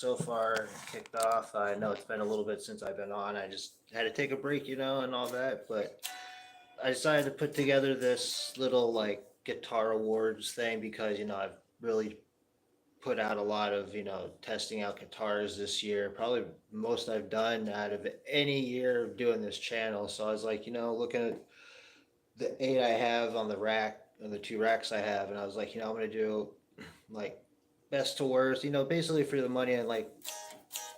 So far kicked off. I know it's been a little bit since I've been on. I just had to take a break, and all that. But I decided to put together this little like guitar awards thing because I've really put out a lot of testing out guitars this year. Probably most I've done out of any year of doing this channel. So I was like, looking at the eight I have on the rack, and the two racks I have, and I was like, I'm gonna do like best to worst, basically for the money. And like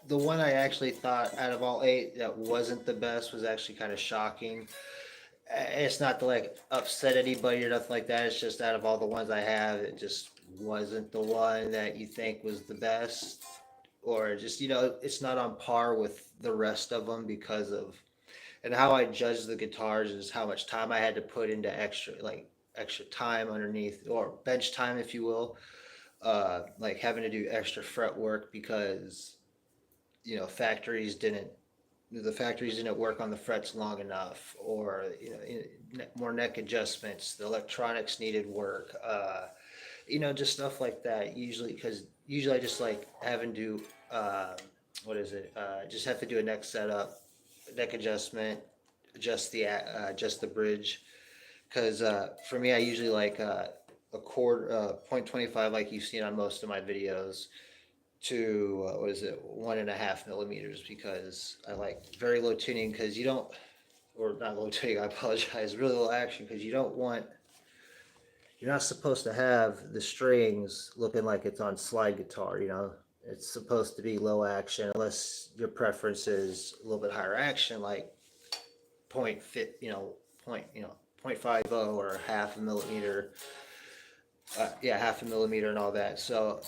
the one I actually thought out of all eight that wasn't the best was actually kind of shocking. It's not to like upset anybody or nothing like that. It's just out of all the ones I have, it just wasn't the one that you think was the best, or just it's not on par with the rest of them because of and how I judge the guitars is how much time I had to put into extra time underneath or bench time, if you will, like having to do extra fret work because factories didn't the factories didn't work on the frets long enough, or more neck adjustments. The electronics needed work, just stuff like that. Usually I just like having to what is it? Just have to do a neck setup, neck adjustment, adjust the bridge. Because for me, I usually like a quarter, 0.25, like you've seen on most of my videos, to what is it, 1.5 millimeters, because I like very low tuning, because you don't, or not low tuning, I apologize, really low action, because you're not supposed to have the strings looking like it's on slide guitar. It's supposed to be low action unless your preference is a little bit higher action, like point fit, point, 0.50 or half a millimeter, yeah, half a millimeter and all that. So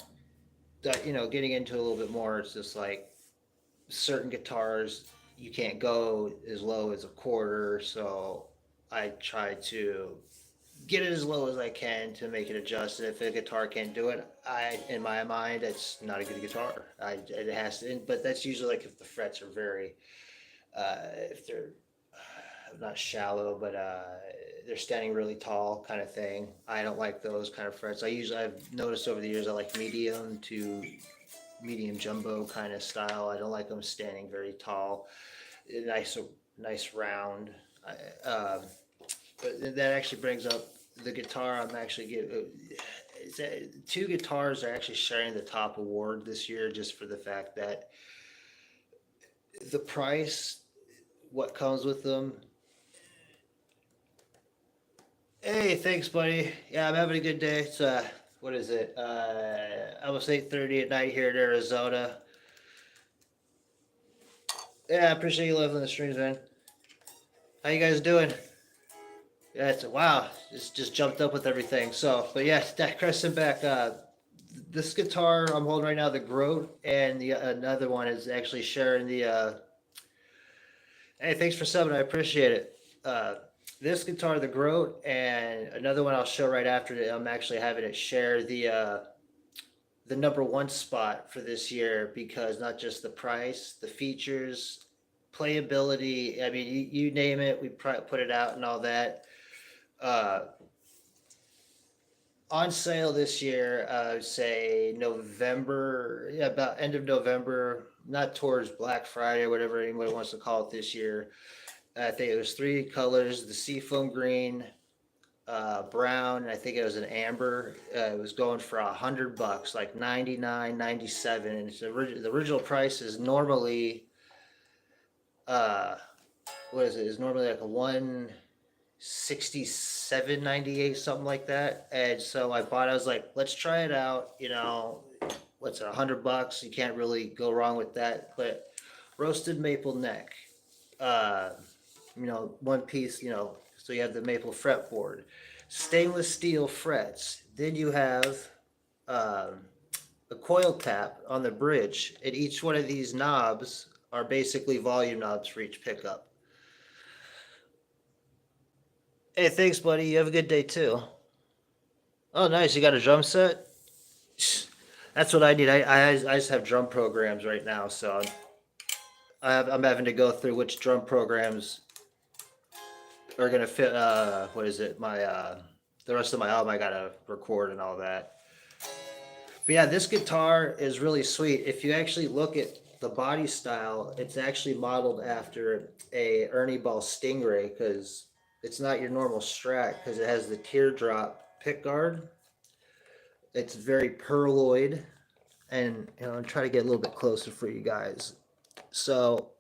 that getting into a little bit more, it's just like certain guitars you can't go as low as a quarter, so I try to get it as low as I can to make it adjust. And if a guitar can't do it, in my mind, it's not a good guitar. It has to, but that's usually like if the frets are very, if they're not shallow, but they're standing really tall, kind of thing. I don't like those kind of frets. I've noticed over the years I like medium to medium jumbo kind of style. I don't like them standing very tall. Nice, nice round. But that actually brings up the guitar. I'm actually getting. Two guitars are actually sharing the top award this year, just for the fact that the price, what comes with them. Hey, thanks, buddy. Yeah, I'm having a good day. It's what is it? Almost 8:30 at night here in Arizona. Yeah, I appreciate you loving the streams, man. How you guys doing? Yeah, it's wow. Just jumped up with everything. So, but yeah, digressing back. This guitar I'm holding right now, the Groat, and the another one is actually sharing the. Hey, thanks for subbing. I appreciate it. This guitar, the Groat, and another one I'll show right after it. I'm actually having it share the number one spot for this year, because not just the price, the features, playability. I mean, you name it, we put it out and all that. Uh, on sale this year, say November, yeah, about end of November, not towards Black Friday or whatever anybody wants to call it this year. I think it was three colors: the seafoam green, brown, and I think it was an amber. It was going for $100, like 99, 97, and the original price is normally uh, what is it? Is normally like a 167.98, something like that. And so I bought. I was like, let's try it out. What's it, $100? You can't really go wrong with that. But roasted maple neck. Uh, one piece. So you have the maple fretboard, stainless steel frets. Then you have um, a coil tap on the bridge, and each one of these knobs are basically volume knobs for each pickup. Hey, thanks, buddy. You have a good day too. Oh, nice. You got a drum set? That's what I need. I just have drum programs right now, so I'm having to go through which drum programs are gonna fit. What is it? My the rest of my album I gotta record and all that. But yeah, this guitar is really sweet. If you actually look at the body style, it's actually modeled after a Ernie Ball Stingray because it's not your normal Strat because it has the teardrop pick guard. It's very pearloid, and I'll try to get a little bit closer for you guys. So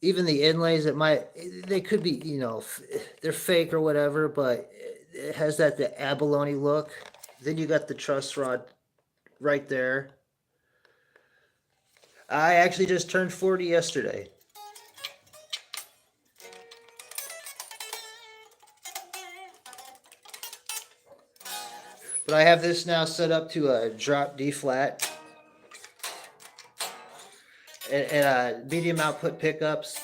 even the inlays, they could be, they're fake or whatever, but it has the abalone look. Then you got the truss rod right there. I actually just turned 40 yesterday. But I have this now set up to a drop D flat and medium output pickups.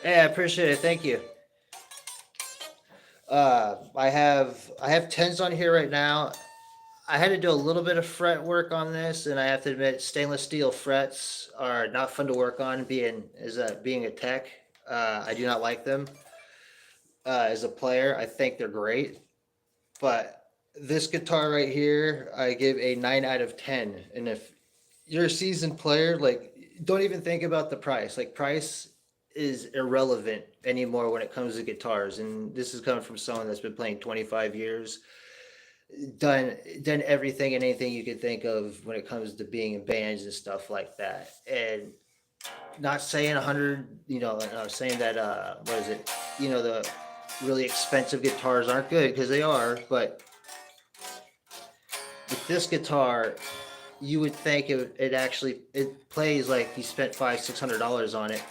Hey, I appreciate it. Thank you. I have tens on here right now. I had to do a little bit of fret work on this, and I have to admit, stainless steel frets are not fun to work on. Being a tech, I do not like them. As a player, I think they're great, but this guitar right here, I give a 9 out of 10. And if you're a seasoned player, like, don't even think about the price. Like, price is irrelevant anymore when it comes to guitars. And this is coming from someone that's been playing 25 years, done everything and anything you could think of when it comes to being in bands and stuff like that. And not saying 100, saying that what is it? The really expensive guitars aren't good, because they are, but with this guitar, you would think it plays like you spent $500-$600 on it.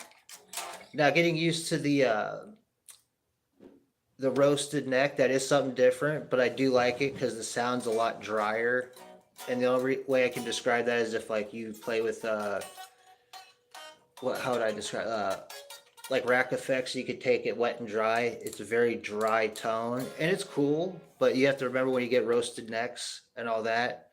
Now, getting used to the roasted neck, that is something different, but I do like it because the sound's a lot drier. And the only way I can describe that is if like you play with how would I describe like rack effects. You could take it wet and dry. It's a very dry tone, and it's cool, but you have to remember when you get roasted necks and all that,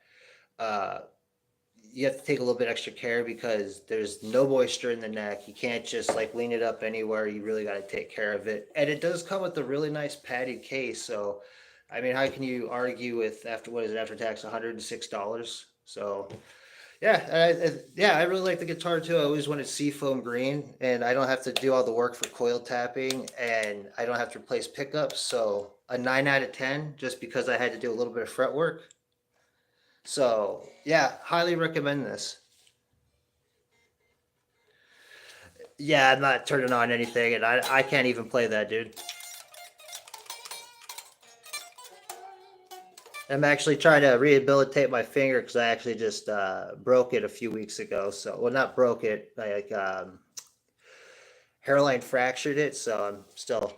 you have to take a little bit extra care because there's no moisture in the neck. You can't just like lean it up anywhere. You really got to take care of it. And it does come with a really nice padded case. So, I mean, how can you argue with after tax, $106? So, yeah, I really like the guitar too. I always wanted seafoam green, and I don't have to do all the work for coil tapping, and I don't have to replace pickups. So a 9 out of 10 just because I had to do a little bit of fret work. So, yeah, highly recommend this. Yeah, I'm not turning on anything, and I can't even play that, dude. I'm actually trying to rehabilitate my finger because I actually just broke it a few weeks ago. So, well, not broke it, like hairline fractured it. So I'm still.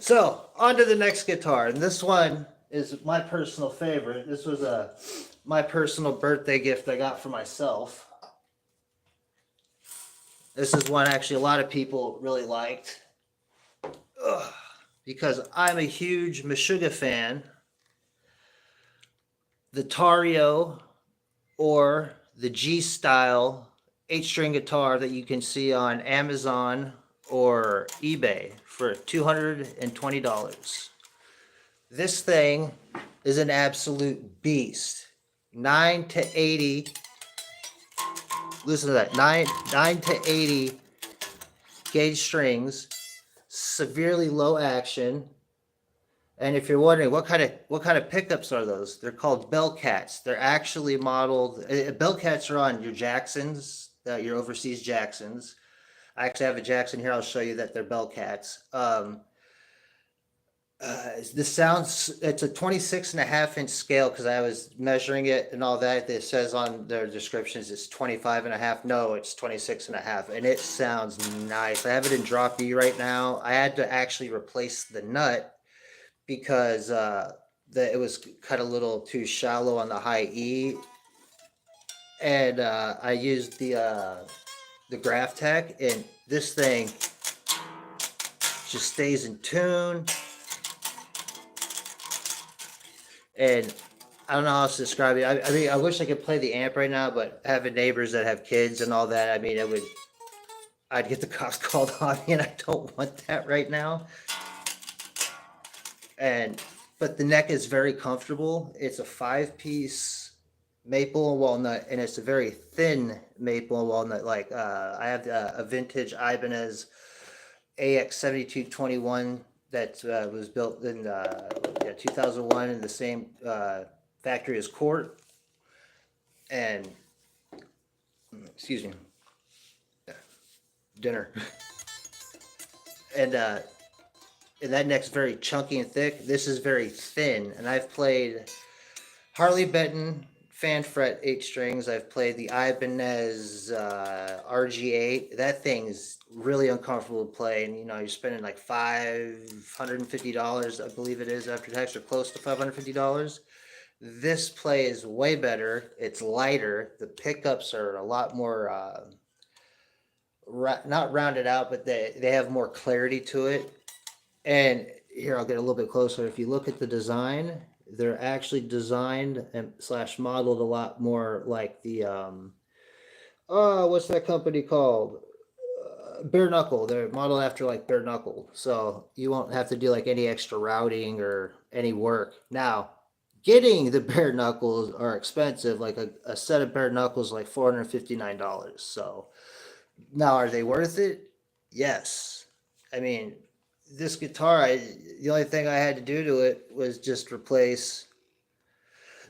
So on to the next guitar, and this one is my personal favorite. This was my personal birthday gift I got for myself. This is one actually a lot of people really liked. Because I'm a huge Meshuggah fan. The Tario, or the G-style 8-string guitar that you can see on Amazon or eBay for $220. This thing is an absolute beast. 9 to 80. Listen to that. 9 to 80 gauge strings. Severely low action. And if you're wondering what kind of pickups are those, they're called Bellcats. They're actually modeled. Bellcats are on your Jacksons, your overseas Jacksons. I actually have a Jackson here. I'll show you that they're Bellcats. This sounds, it's a 26.5-inch scale because I was measuring it and all that. It says on their descriptions it's 25.5. No, it's 26.5, and it sounds nice. I have it in drop E right now. I had to actually replace the nut because it was cut a little too shallow on the high E, and I used the Graph-Tech, and this thing just stays in tune. And I don't know how else to describe it. I mean, I wish I could play the amp right now, but having neighbors that have kids and all that, I mean, I'd get the cops called on me, and I don't want that right now. But the neck is very comfortable. It's a 5-piece maple and walnut, and it's a very thin maple and walnut. Like I have a vintage Ibanez AX7221 that was built in 2001 in the same factory as Court. And excuse me, dinner. And that neck's very chunky and thick. This is very thin, and I've played Harley Benton fan fret 8 strings. I've played the Ibanez RG8. That thing's really uncomfortable to play, and you're spending like $550, I believe it is, after tax, or close to $550. This play is way better. It's lighter. The pickups are a lot more not rounded out, but they have more clarity to it. And here, I'll get a little bit closer. If you look at the design, they're actually designed and / modeled a lot more like the what's that company called? Bare Knuckle. They're modeled after like Bare Knuckle, so you won't have to do like any extra routing or any work. Now, getting the bare knuckles are expensive. Like a set of bare knuckles, like $459. So now, are they worth it? Yes. I mean, this guitar, the only thing I had to do to it was just replace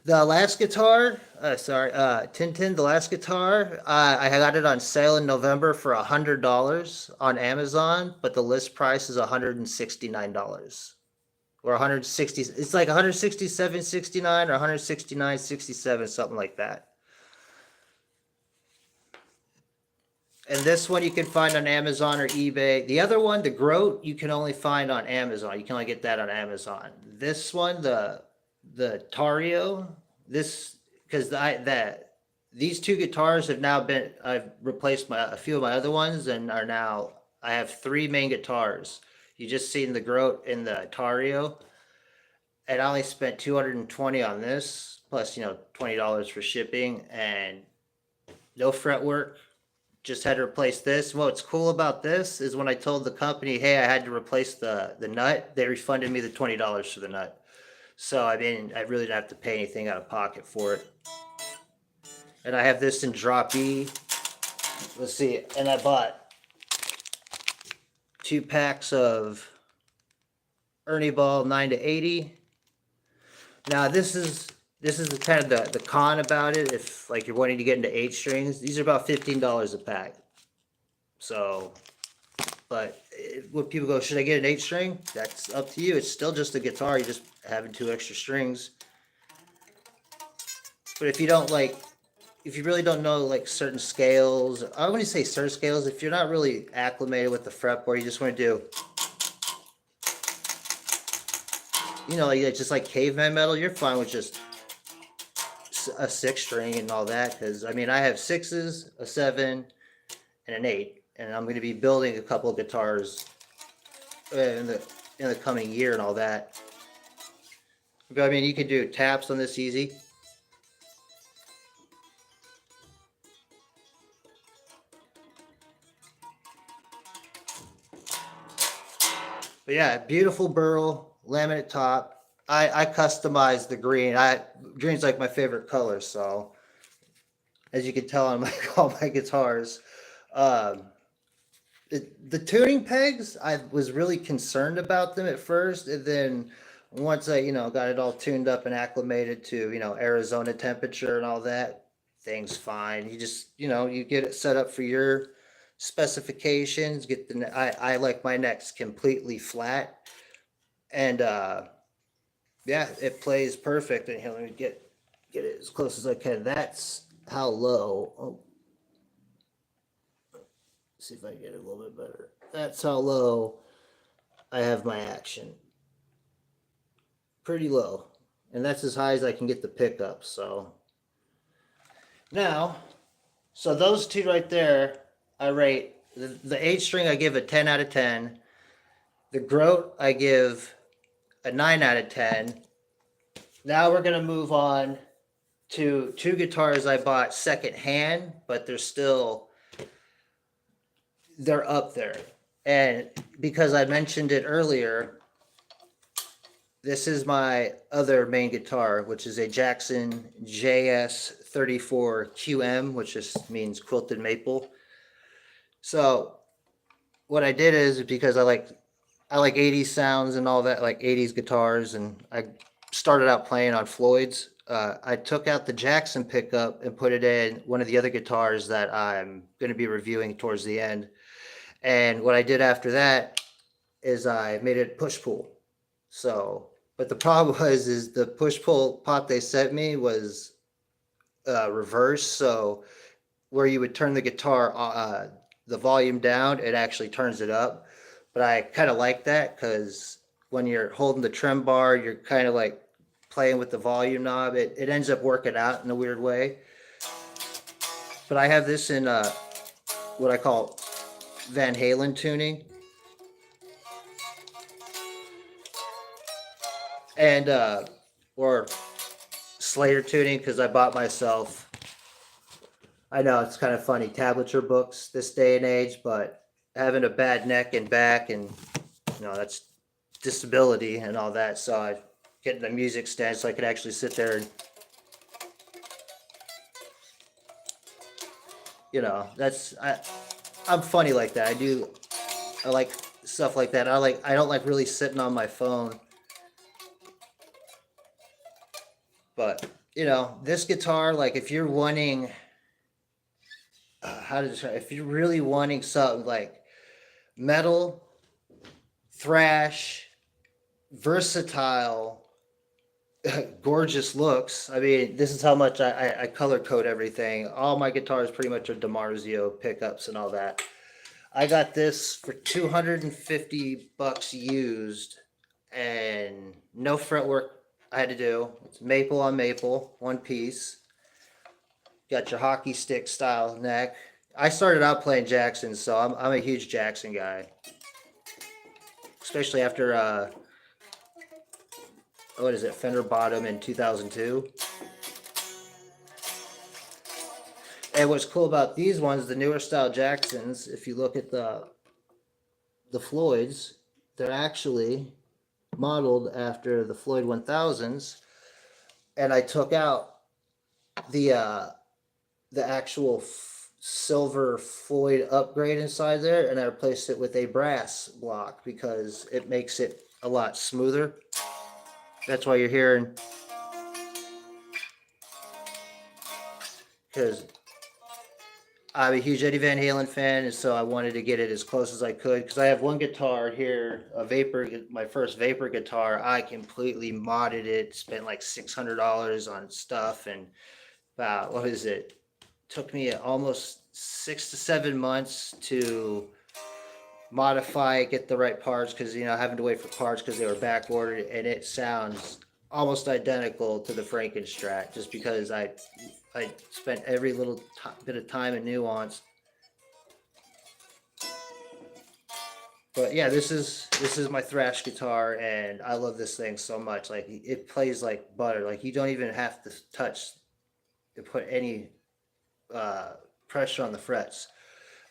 the last guitar. Tintin, the last guitar. I got it on sale in November for $100 on Amazon, but the list price is $169 or 160. It's like 167.69 or 169.67, something like that. And this one you can find on Amazon or eBay. The other one, the Groat, you can only find on Amazon. You can only get that on Amazon. This one, the Tario, these 2 guitars have now been, I've replaced a few of my other ones, and are now, I have 3 main guitars. You just seen the Groat and the Tario. And I only spent $220 on this, plus $20 for shipping, and no fretwork. Just had to replace this. What's cool about this is when I told the company, hey, I had to replace the nut, they refunded me the $20 for the nut. So I mean, I really didn't have to pay anything out of pocket for it. And I have this in drop E. Let's see. And I bought 2 packs of Ernie Ball 9-80. Now this is the kind of the con about it. If like you're wanting to get into 8 strings, these are about $15 a pack. So, but when people go, should I get an 8 string? That's up to you. It's still just a guitar. You're just having 2 extra strings. But if you really don't know like certain scales, I wouldn't say certain scales. If you're not really acclimated with the fretboard, you just want to do, just like caveman metal, you're fine with just a 6 string and all that, because I mean I have 6s, a 7, and an 8, and I'm going to be building a couple of guitars in the coming year and all that. But I mean, you can do taps on this easy. But yeah, beautiful burl, laminate top. I customized the green. Green's like my favorite color, so as you can tell on all my guitars. The tuning pegs, I was really concerned about them at first, and then once I got it all tuned up and acclimated to Arizona temperature and all that, things fine. You just you get it set up for your specifications. I like my necks completely flat, and yeah, it plays perfect. And here, let me get it as close as I can. That's how low. Oh. See if I can get it a little bit better. That's how low I have my action. Pretty low. And that's as high as I can get the pickup. So now, so those 2 right there, I rate the 8 string, I give a 10 out of 10. The Groat, I give a 9 out of 10. Now we're going to move on to 2 guitars I bought secondhand, but they're up there. And because I mentioned it earlier, this is my other main guitar, which is a Jackson JS34QM, which just means quilted maple. So what I did is because I like 80s sounds and all that, like 80s guitars, and I started out playing on Floyds. I took out the Jackson pickup and put it in one of the other guitars that I'm going to be reviewing towards the end. And what I did after that is I made it push pull. So, but the problem is the push pull pot they sent me was reverse. So where you would turn the guitar, the volume down, it actually turns it up. But I kind of like that because when you're holding the trim bar, you're kind of like playing with the volume knob. It ends up working out in a weird way. But I have this in what I call Van Halen tuning. And or Slayer tuning because I bought myself. I know it's kind of funny tablature books this day and age, but having a bad neck and back, and that's disability and all that. So I get the music stand so I could actually sit there and that's I'm funny like that. I like stuff like that. I don't like really sitting on my phone, but this guitar, like if you're wanting how to describe, if you're really wanting something like metal, thrash, versatile, gorgeous looks. I mean, this is how much I color code everything. All my guitars pretty much are DiMarzio pickups and all that. I got this for $250 used, and no fretwork I had to do. It's maple on maple, one piece. Got your hockey stick style neck. I started out playing Jackson, so I'm a huge Jackson guy, especially after what is it, Fender Bottom in 2002. And what's cool about these ones, the newer style Jacksons, if you look at the Floyds, they're actually modeled after the Floyd 1000s, and I took out the actual silver Floyd upgrade inside there, and I replaced it with a brass block because it makes it a lot smoother. That's why you're hearing, because I'm a huge Eddie Van Halen fan, and so I wanted to get it as close as I could. Because I have one guitar here, my first Vapor guitar. I completely modded it, spent like $600 on stuff, and about what is it? Took me almost 6 to 7 months to modify it, get the right parts, because having to wait for parts because they were back ordered, and it sounds almost identical to the Frankenstrat, just because I spent every little bit of time and nuance. But yeah, this is my thrash guitar, and I love this thing so much. Like it plays like butter. Like you don't even have to touch to put any pressure on the frets.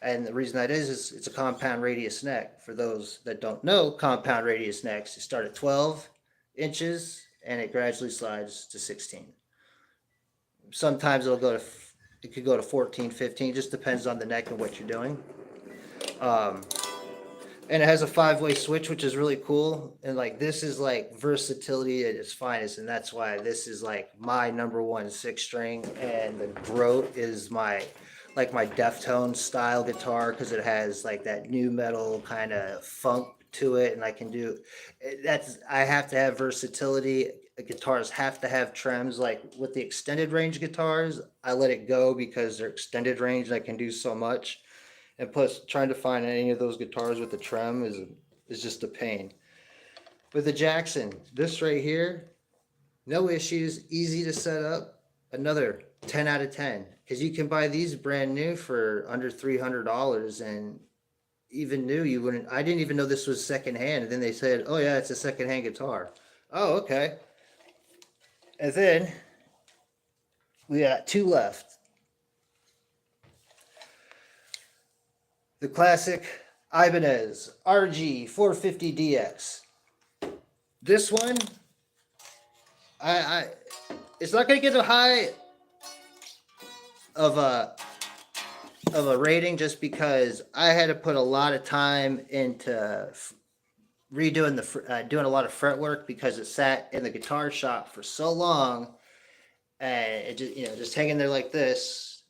And the reason that is it's a compound radius neck. For those that don't know, compound radius necks, you start at 12 inches and it gradually slides to 16. Sometimes it could go to 14, 15, just depends on the neck and what you're doing. Um, and it has a 5-way switch, which is really cool. And like this is like versatility at its finest, and that's why this is like my number one 6-string. And the Groat is my Deftone style guitar because it has like that new metal kind of funk to it, and I can do that's. I have to have versatility. Guitars have to have trems. Like with the extended range guitars, I let it go because they're extended range and I can do so much. And plus, trying to find any of those guitars with a trem is just a pain. With the Jackson, this right here, no issues, easy to set up. Another 10 out of 10 because you can buy these brand new for under $300, and even new you wouldn't. I didn't even know this was secondhand, and then they said, "Oh yeah, it's a secondhand guitar." Oh, okay. And then we got two left. The classic Ibanez RG 450DX. This one, I it's not gonna get a high of a rating just because I had to put a lot of time into redoing doing a lot of fret work because it sat in the guitar shop for so long, and it just just hanging there like this.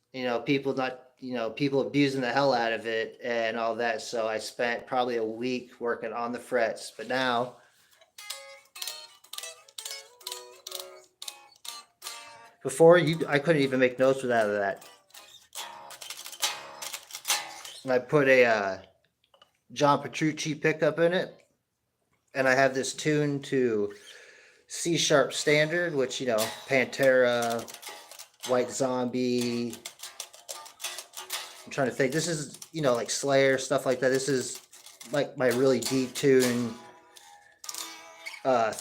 People abusing the hell out of it and all that. So I spent probably a week working on the frets, but now before I couldn't even make notes without that. And I put a John Petrucci pickup in it, and I have this tuned to C sharp standard, which Pantera, White Zombie. I'm trying to think. This is like Slayer stuff like that. This is like my really detuned not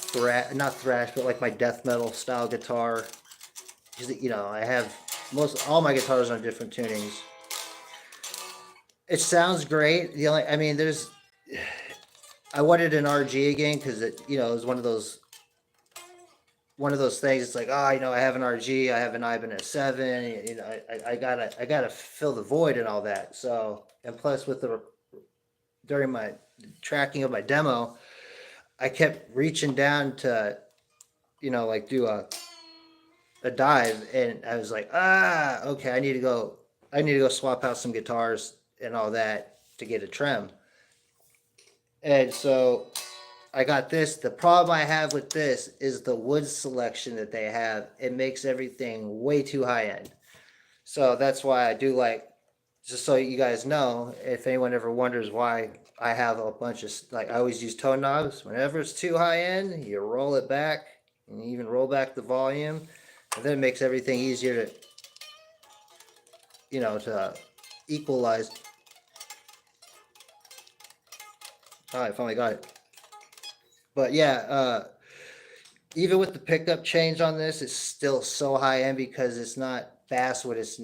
thrash, but like my death metal style guitar. I have all my guitars on different tunings. It sounds great. I wanted an RG again because it was one of those things. It's like, I have an RG, I have an Ibanez 7. I gotta fill the void and all that. So, and plus during my tracking of my demo, I kept reaching down to, like do a dive, and I was like, okay, I need to go swap out some guitars and all that to get a trem. And so I got this. The problem I have with this is the wood selection that they have. It makes everything way too high end. So that's why I do like, just so you guys know, if anyone ever wonders why I have a bunch of, like, I always use tone knobs. Whenever it's too high end, you roll it back and you even roll back the volume. And then it makes everything easier to equalize. All right, finally got it. But yeah, even with the pickup change on this, it's still so high end because it's not basswood, it's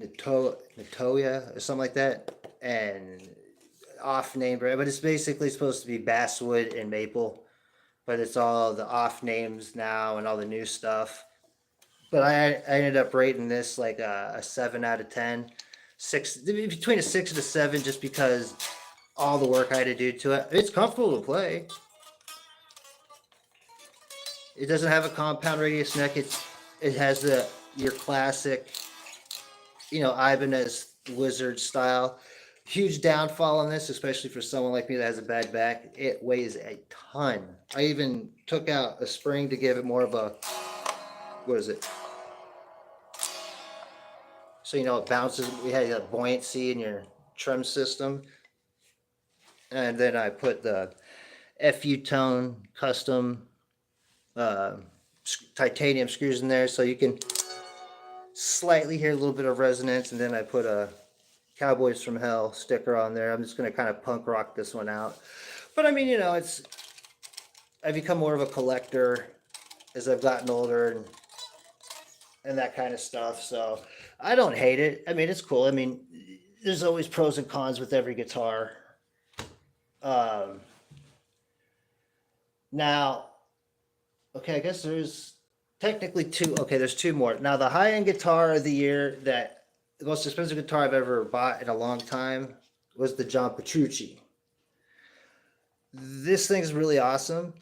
Natoya or something like that, and off name brand, but it's basically supposed to be basswood and maple, but it's all the off names now and all the new stuff. But I ended up rating this like a 7 out of 10, between a 6 and a 7, just because all the work I had to do to it. It's comfortable to play. It doesn't have a compound radius neck. It has your classic, Ibanez wizard style. Huge downfall on this, especially for someone like me that has a bad back. It weighs a ton. I even took out a spring to give it more of a, what is it? So it bounces. We had a buoyancy in your trim system, and then I put the FU tone custom titanium screws in there, so you can slightly hear a little bit of resonance. And then I put a Cowboys from Hell sticker on there. I'm just going to kind of punk rock this one out. But I mean, I've become more of a collector as I've gotten older and that kind of stuff. So I don't hate it. I mean, it's cool. I mean, there's always pros and cons with every guitar. Now, okay, I guess there's technically two. Okay, there's two more. Now, the high-end guitar of the year, the most expensive guitar I've ever bought in a long time, was the John Petrucci. This thing's really awesome.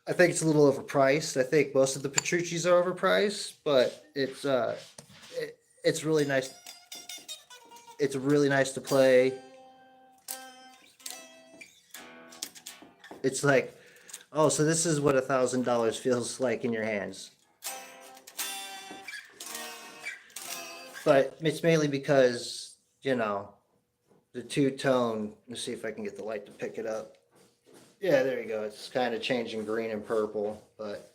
I think it's a little overpriced. I think most of the Petrucci's are overpriced, but it's really nice. It's really nice to play. It's like, oh, so this is what $1,000 feels like in your hands. But it's mainly because, the two-tone, let's see if I can get the light to pick it up. Yeah, there you go. It's kind of changing green and purple, but,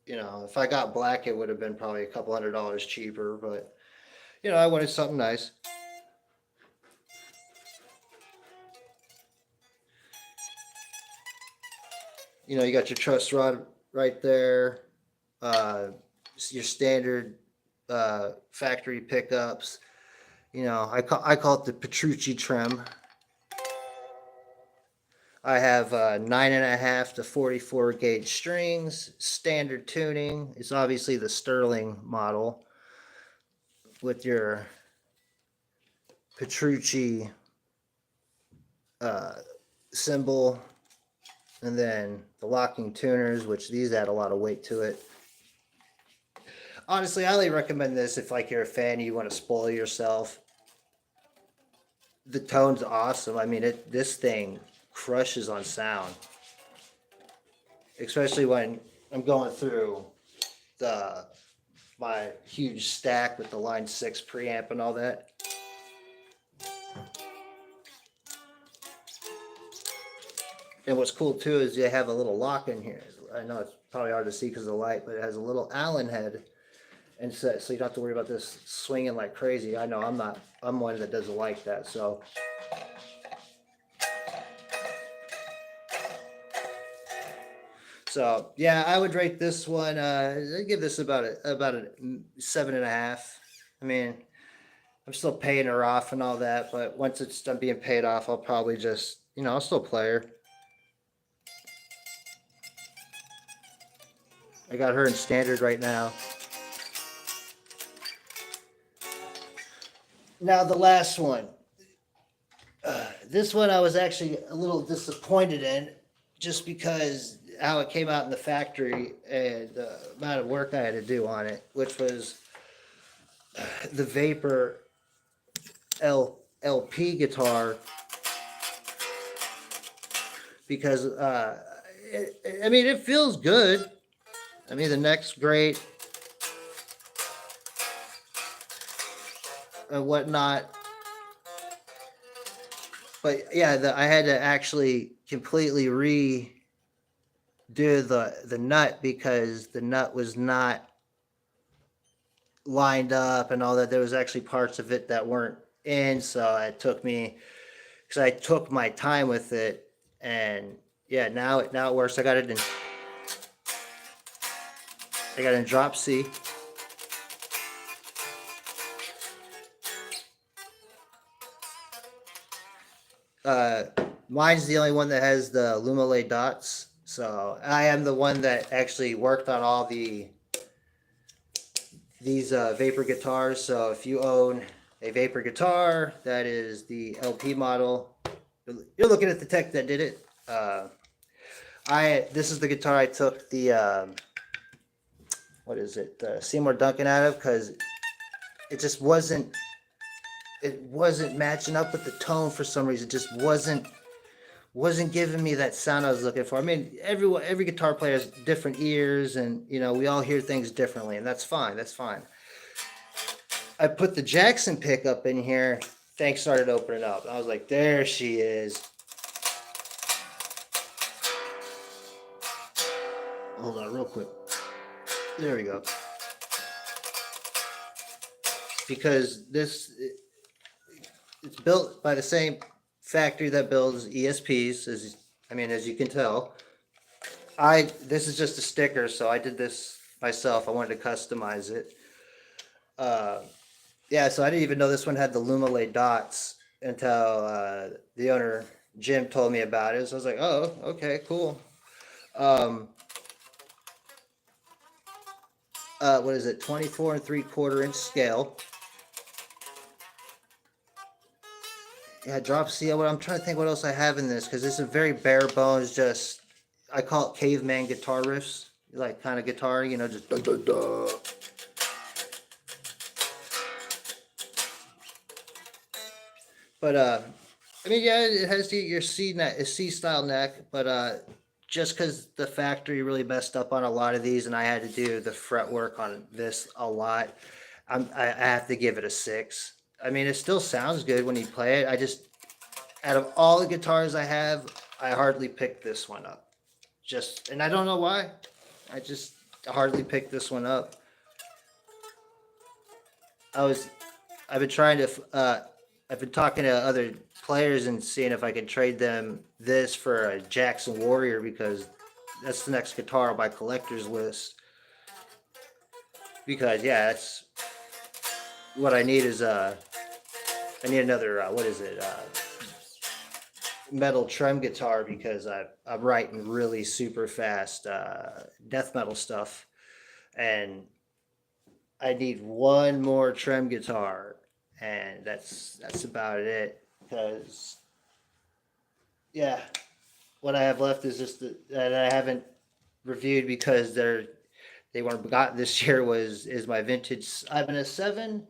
if I got black, it would have been probably a couple $100 cheaper, but, I wanted something nice. You got your truss rod right there, your standard factory pickups. I call it the Petrucci trim. I have 9.5 to 44 gauge strings, standard tuning. It's obviously the Sterling model with your Petrucci cymbal, and then the locking tuners, which these add a lot of weight to it. Honestly, I highly recommend this if like you're a fan and you want to spoil yourself. The tone's awesome. I mean, this thing crushes on sound, especially when I'm going through my huge stack with the Line 6 preamp and all that. And what's cool too is you have a little lock in here. I know it's probably hard to see because of the light, but it has a little Allen head, and so you don't have to worry about this swinging like crazy. I know I'm one that doesn't like that. So yeah, I would rate this one. I'd give this about a 7.5. I mean, I'm still paying her off and all that, but once it's done being paid off, I'll probably just, I'll still play her. I got her in standard right now. Now the last one. This one I was actually a little disappointed in, just because how it came out in the factory and the amount of work I had to do on it, which was the Vapor LP guitar, because I mean, it feels good. I mean, the neck's great and whatnot. But yeah, I had to actually completely redo the nut because the nut was not lined up and all that. There was actually parts of it that weren't in, so it took me, because I took my time with it, and yeah, now it works. I got it in drop C. Mine's the only one that has the Lumile dots. So I am the one that actually worked on all these Vapor guitars. So if you own a Vapor guitar that is the LP model, you're looking at the tech that did it. This is the guitar I took the what is it, the Seymour Duncan out of, because it just wasn't matching up with the tone for some reason. It just wasn't giving me that sound I was looking for. I mean, every guitar player has different ears, and we all hear things differently, and that's fine. That's fine. I put the Jackson pickup in here. Things started opening up. I was like, there she is. Hold on, real quick. There we go. Because it's built by the same factory that builds ESPs, as you can tell. This is just a sticker, so I did this myself. I wanted to customize it. Yeah, so I didn't even know this one had the Lumile dots until the owner Jim told me about it. So I was like, oh, okay, cool. What is it? 24 3/4 inch scale. Yeah, drop C. I'm trying to think what else I have in this, because it's a very bare bones, just, I call it caveman guitar riffs, like kind of guitar, just da da da. But I mean, yeah, it has your C style neck, but just because the factory really messed up on a lot of these, and I had to do the fretwork on this a lot, I have to give it a 6. I mean, it still sounds good when you play it. Out of all the guitars I have, I hardly picked this one up. And I don't know why. I just hardly picked this one up. I've been talking to other players and seeing if I can trade them this for a Jackson Warrior, because that's the next guitar on my collector's list. Because yeah, that's what I need is I need another what is it? metal trem guitar because I'm writing really super fast death metal stuff, and I need one more trem guitar, and that's about it. Because yeah, what I have left is just that I haven't reviewed because they weren't got this year is my vintage Ibanez 7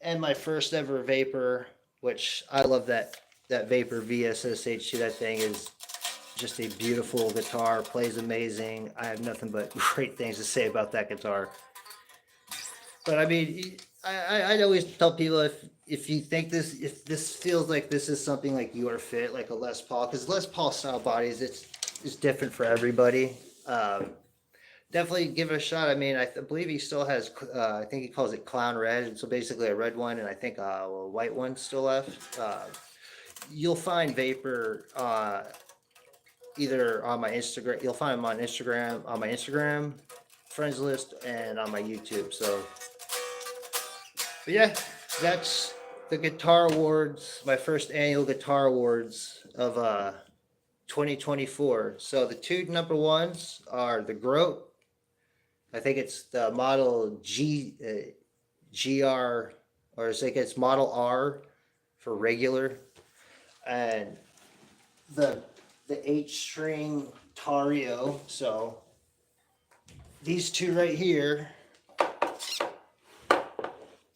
and my first ever Vapor, which I love that Vapor VSSH2. That thing is just a beautiful guitar, plays amazing. I have nothing but great things to say about that guitar. But I mean, I always tell people if you think if this feels like this is something like your fit, like a Les Paul, because Les Paul style bodies, it's different for everybody. Definitely give it a shot. I mean, I believe he still has. I think he calls it Clown Red, and so basically a red one, and I think a white one still left. You'll find Vapor either on my Instagram. You'll find him on my Instagram friends list, and on my YouTube. So, but yeah, that's the Guitar Awards, my first annual Guitar Awards of 2024. So the two number ones are the Groat. I think it's the model GR, or I think it's model R for regular, and the H string Tario. So these two right here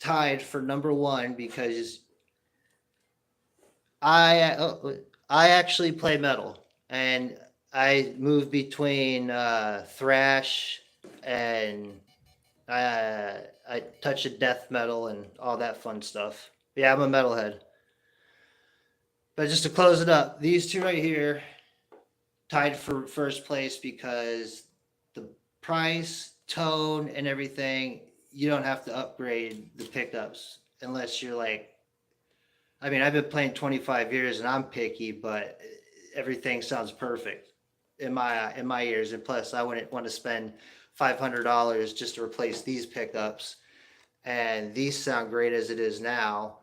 tied for number one because I actually play metal, and I move between thrash and I touch a death metal and all that fun stuff. Yeah, I'm a metalhead. But just to close it up, these two right here tied for first place because the price, tone, and everything, you don't have to upgrade the pickups unless you're like, I mean, I've been playing 25 years and I'm picky, but everything sounds perfect in my ears. And plus, I wouldn't want to spend $500 just to replace these pickups, and these sound great as it is now.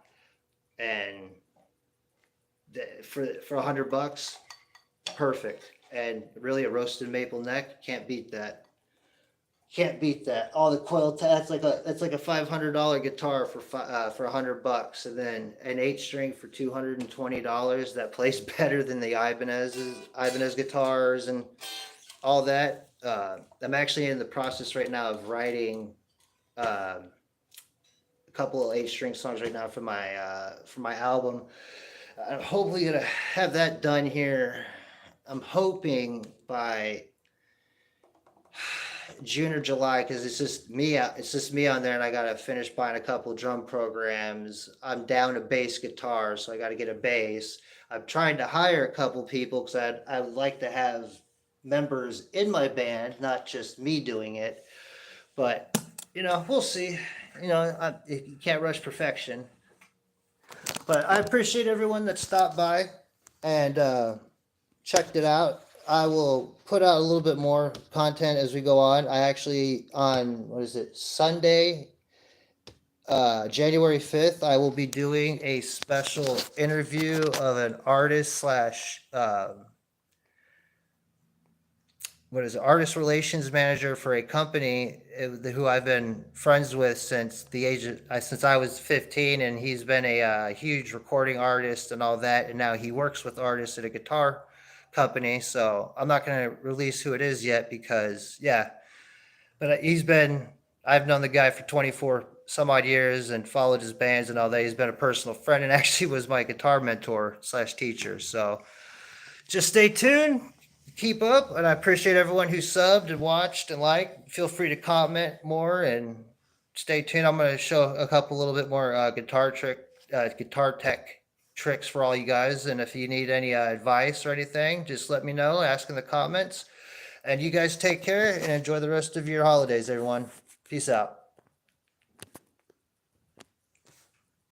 And for $100, perfect. And really, a roasted maple neck, can't beat that. Can't beat that. All the coil that's like a $500 guitar for $100, and then an 8-string for $220. That plays better than the Ibanez guitars and all that. I'm actually in the process right now of writing a couple of 8-string songs right now for my album. I'm hopefully gonna have that done here. I'm hoping by June or July, because it's just me on there, and I gotta finish buying a couple drum programs. I'm down a bass guitar, so I gotta get a bass. I'm trying to hire a couple people because I would like to have members in my band, not just me doing it. But we'll see. You can't rush perfection. But I appreciate everyone that stopped by and checked it out. I will put out a little bit more content as we go on. I actually, on Sunday, January 5th, I will be doing a special interview of an artist slash artist relations manager for a company who I've been friends with since since I was 15, and he's been a huge recording artist and all that, and now he works with artists at a guitar company. So I'm not going to release who it is yet because but I've known the guy for 24 some odd years and followed his bands and all that. He's been a personal friend and actually was my guitar mentor slash teacher. So just stay tuned. Keep up, and I appreciate everyone who subbed and watched and liked. Feel free to comment more and stay tuned. I'm going to show a little bit more guitar tech tricks for all you guys. And if you need any advice or anything, just let me know. Ask in the comments. And you guys take care and enjoy the rest of your holidays, everyone. Peace out.